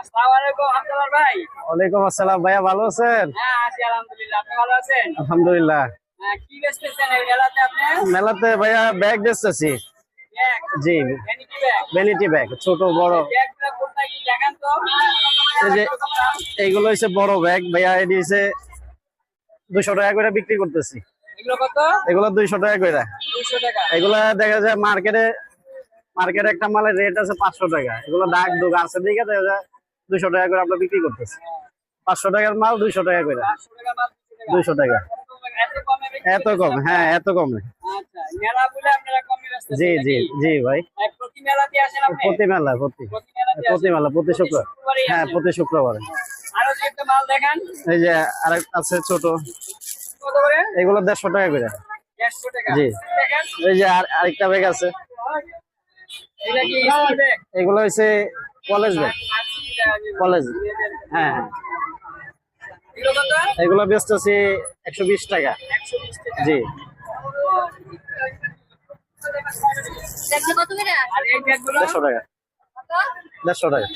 আসসালামু আলাইকুম আব্দুল্লাহ ভাই। ওয়ালাইকুম আসসালাম ভাইয়া, ভালো আছেন? হ্যাঁ আছি আলহামদুলিল্লাহ, আপনি ভালো আছেন? আলহামদুলিল্লাহ। কি বেচতেছেন এই মেলাতে আপনি? মেলাতে ভাইয়া ব্যাগ বেচতেছি। ব্যাগ? জি, ভ্যানিটি ব্যাগ? ভ্যানিটি ব্যাগ, ছোট বড়। ব্যাগগুলো কোনটা কি দেখান তো? এই যে এইগুলো হচ্ছে বড় ব্যাগ ভাইয়া, এটি হচ্ছে 200 টাকা করে বিক্রি করতেছি। এগুলো কত? এগুলো 200 টাকা করে। 200 টাকা। এগুলা দেখা যায় মার্কেটে একটা মালের রেট আছে 500 টাকা। এগুলো দাগ দুগ আছে দিকে দেখা যায় 200 টাকা করে আমরা বিক্রি করতেছি। 500 টাকার মাল 200 টাকা করে। 500 টাকা মাল 200 টাকা। এত কমে বিক্রি এত কম? হ্যাঁ, এত কমে। আচ্ছা, মেলা বলে আপনারা কমে বেচতেছেন জি জি নাকি? জি ভাই। প্রতি মেলাতে আসেন আপনি? প্রতি মেলাতে প্রতি মেলাতে প্রতি আসেন? শুক্রবার। শুক্রবারেই হ্যাঁ, আসেন? প্রতি শুক্রবারে। আরো যে একটা মাল দেখান। এই যে আরেক আছে ছোট, কত করে? এগুলো 150 টাকা করে। 150 টাকা। জি। দেখেন। এই যে আরেকটা ব্যাগ আছে, এটা কি স্কুল ব্যাগ? এগুলো হচ্ছে কলেজ ব্যাগ। 80 টাকা দিয়ে। কলেজ। হ্যাঁ, এগুলো কত? এগুলো বেচতেছি 120 টাকা। 120 টাকা। জি। কত করে? আর এই ব্যাগগুলো? 150 টাকা। 150 টাকা।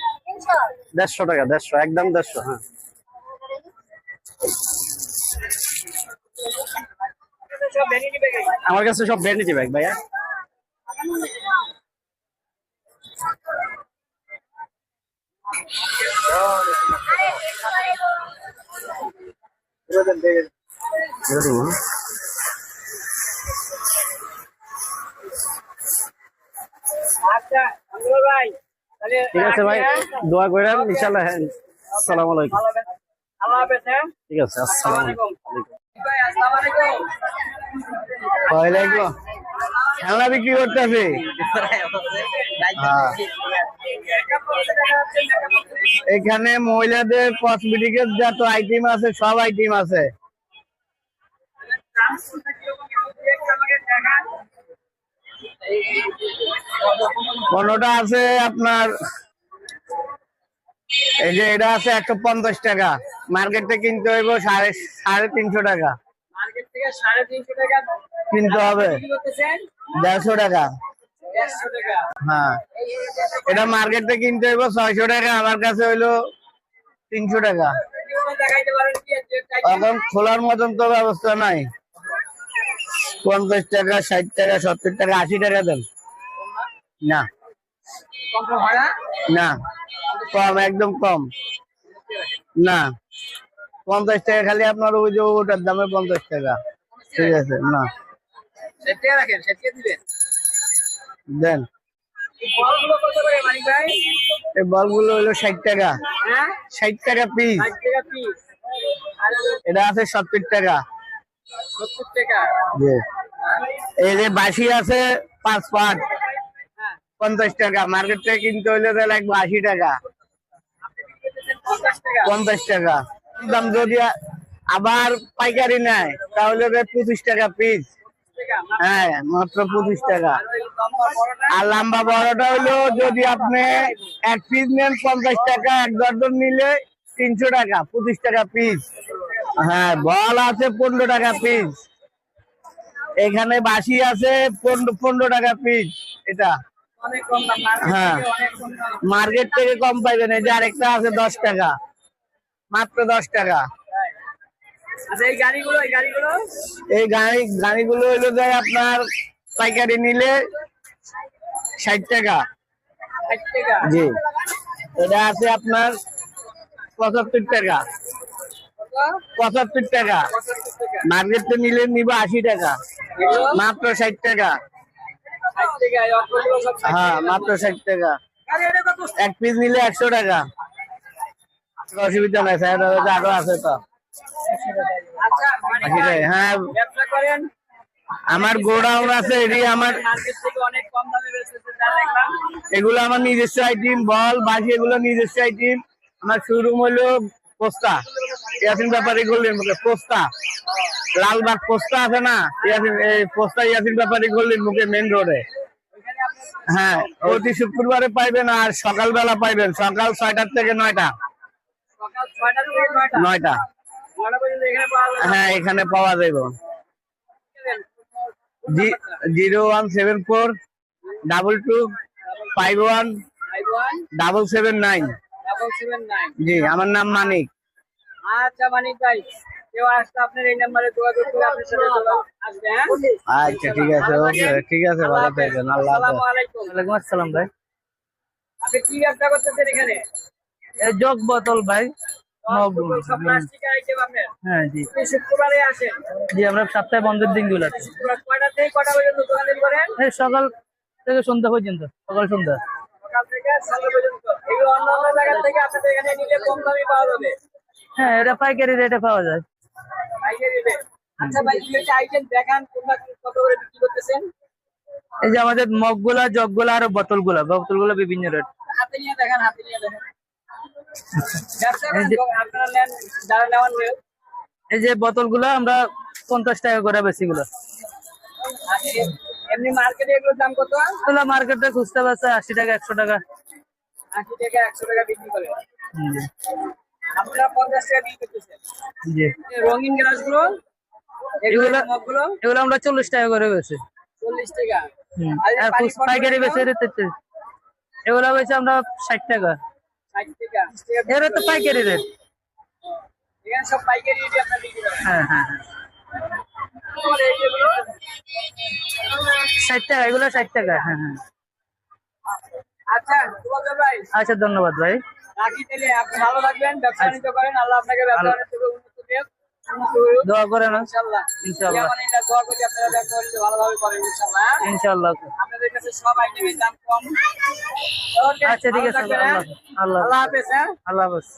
150 টাকা, 150, একদম 150। হ্যাঁ, সব ভ্যানিটি ব্যাগ। আমার কাছে সব ভ্যানিটি ব্যাগ ভাইয়া। আচ্ছা, আব্দুল ভাই। তাহলে ঠিক আছে ভাই, দোয়া করেন ইনশাআল্লাহ। হ্যাঁ, আসসালামু আলাইকুম। আল্লাহ হাফেজ। হ্যাঁ, ঠিক আছে, আসসালামু আলাইকুম। ভাই আসসালামু আলাইকুম। ওয়ালাইকুম। খেলনা বিক্রি করতেছি। এখানে মহিলাদের কসমেটিকের যত আইটেম আছে সব আইটেম আছে। কোনটা আছে আপনার, এই যে এটা আছে 150 টাকা, মার্কেটে কিনতে হইব 350 টাকা। মার্কেট থেকে 350 টাকা কিনতে হবে। বিক্রি করতেছেন? 150 টাকা। 150 টাকা। হ্যাঁ, এটা মার্কেটে কিনতে হইব 600 টাকা, আমার কাছে হইলো 300 টাকা। এগুলো দেখাইতে পারেন কি? এখন খোলার মতন তো ব্যবস্থা নাই। 50 টাকা, 60 টাকা, 70 টাকা, 80 টাকা দেন। না কম ভাড়া? না, কম, একদম কম। না, 50 টাকা খালি আপনার ওই যে ওটার দামে 50 টাকা। ঠিক আছে, না 60 টাকা রাখেন, 60 টাকা দিবেন। দেন। এই বলগুলো কত করে মানিক ভাই? এই বলগুলো হইলো 60 টাকা। হ্যাঁ, 60 টাকা পিস। 60 টাকা পিস। আর এটা আছে 70 টাকা। 70 টাকা। জি। এই যে বাসি আছে 5 পাট, হ্যাঁ, 50 টাকা, মার্কেট থেকে কিনতে হইলে তো লাগবে 80 টাকা। আপনি বিক্রি করতেছেন 50 টাকা। 50 টাকা দাম। যদি আবার পাইকারি নেয় তাহলে 25 টাকা পিস। টাকা। হ্যাঁ, মাত্র 25 টাকা। আর ওই লম্বা বড়টা? আর লম্বা বড়টা হইলো যদি আপনি 1 পিস নেন 50 টাকা, 1 দর্জন নিলে 300 টাকা, 25 টাকা পিস। হ্যাঁ, বল আছে 15 টাকা পিস। এখানে বাসি আছে 15 টাকা পিস। এটা অনেক কম দাম, মার্কেট হ্যাঁ, থেকে অনেক কম দাম। মার্কেট থেকে কম পাইবেন। এই যে আরেকটা আছে 10 টাকা, মাত্র 10 টাকা। আচ্ছা, এই গাড়িগুলো এই গাড়িগুলো হইলো যায় আপনার পাইকারি নিলে 60 টাকা। 60 টাকা। জি। এটা আছে আপনার 75 টাকা। কত? 75 টাকা। 75 টাকা। মার্কেটে নিলে নিব 80 টাকা, এগুলো মাত্র 60 টাকা। 60 টাকা। এই অক্ষরগুলো সব 60 হ্যাঁ, টাকা। মাত্র 60 টাকা। আরে এটা কত? 1 পিস নিলে 100 টাকা। অসুবিধা নাই, স্যার আরো আছে তো। আচ্ছা, মানিক ভাই, হ্যাঁ, ব্যবসা করেন? আমার গোডাউন আছে, এটি আমার, মার্কেট থেকে অনেক কম দামে বেচতেছেন যা দেখলাম। এগুলো আমার নিজস্ব আইটেম। বল বাসি এগুলো নিজস্ব আইটেম। আমার শোরুম হলো পোস্তা, ইয়াসিন ব্যাপারী গল্লির মুখে। পোস্তা, লালবাগ পোস্তা আছে না, ইয়াসিন, এই পোস্তা ইয়াসিন ব্যাপারী গল্লির মুখে, মেন রোডে। ওইখানে আপনি হ্যাঁ, প্রতি শুক্রবারে পাইবেন, আর সকালবেলা পাইবেন, সকাল 6টা থেকে 9টা। সকাল 6টা থেকে 9টা। 9টা। 9টা পর্যন্ত এখানে পাওয়া যাবে। হ্যাঁ, এখানে পাওয়া যাইব। 0174 22 51 51 779। 779। জি, আমার নাম মানিক। আচ্ছা মানিক ভাই, কেউ আসলে আপনার এই নাম্বারে যোগাযোগ করে আপনার সাথে আসবে। হ্যাঁ, আচ্ছা ঠিক আছে, ওকে, ঠিক আছে, ভালো থাকবেন, আল্লাহ হাফেজ। আসসালামু আলাইকুম। ওয়ালাইকুম আসসালাম ভাই। আপনি কি ব্যবসা করতেছেন এখানে? এই জগ বোতল ভাই। মগ। সব প্লাস্টিক আইটেম আপনার? হ্যাঁ জি। আপনি শুক্রবারে আসেন? জি, আমরা সপ্তাহে বন্ধের দিনগুলো আছে। শুক্রবার কয়টা থেকে কয়টা পর্যন্ত দোকান করেন? এই সকাল থেকে সন্ধ্যা পর্যন্ত, সকাল সন্ধ্যা। সকাল থেকে সন্ধ্যা পর্যন্ত। এগুলো অন্য অন্য জায়গা থেকে আপনাদের এখানে নিলে কম দামে পাওয়া যাবে। হ্যাঁ, এটা পাইকারি রেটে পাওয়া যায়। পাইকারি রেটে। আচ্ছা ভাই, দুই একটা আইটেম দেখান, কোনটা কত করে বিক্রি করতেছেন? এই যে আমাদের মগ গুলা, জগ গুলা আর বোতলগুলো বিভিন্ন রেট। হাতে নিয়ে দেখান, হাতে নিয়ে দেখান। ব্যবসা করেন, আপনারা নেন, যারা নেওয়ার নেন। এই যে বোতলগুলো আমরা 50 টাকা করে বেশি গুলো। আর এমনি মার্কেটে এগুলোর দাম কত? এগুলো মার্কেটে খুচরা বেচা 80 টাকা, 100 টাকা। 80 টাকা 100 টাকা বিক্রি করে। জি। আপনারা 50 টাকা বিক্রি করতেছেন। জি। রঙিন গ্লাসগুলো, এগুলো মগগুলো এগুলো আমরা 40 টাকা করে বেচি। 40 টাকা। আর পাইকারি বেচে রেট এগুলো বেচে আমরা 60 টাকা। 60 টাকা। এর তো পাইকারি রেট। এখানে সব পাইকারি রেটে আপনারা বিক্রি করেন। হ্যাঁ হ্যাঁ। আর এই যেগুলো 60 টাকা, এগুলো 60 টাকা। হ্যাঁ হ্যাঁ। আচ্ছা, সুবহান ভাই, আচ্ছা, ধন্যবাদ ভাই। রাখি তাহলে। আপনি ভালো থাকবেন, ব্যবসা বাণিজ্য করেন, আল্লাহ আপনাকে ব্যবসা বাণিজ্য উন্নত দেন। দোয়া করেন। ইনশাআল্লাহ। ইনশাআল্লাহ। যেমন এটা দোয়া করি আপনারা ব্যবসা বাণিজ্য ভালোভাবে করেন ইনশাআল্লাহ। হ্যাঁ? ইনশাআল্লাহ। আপনাদের কাছে সব আইটেমের দাম কম। ওকে, আচ্ছা ঠিক ভালো আছে। থাকবেন, হ্যাঁ? আল্লাহ আল্লাহ হাফেজ। হ্যাঁ। আল্লাহ হাফেজ।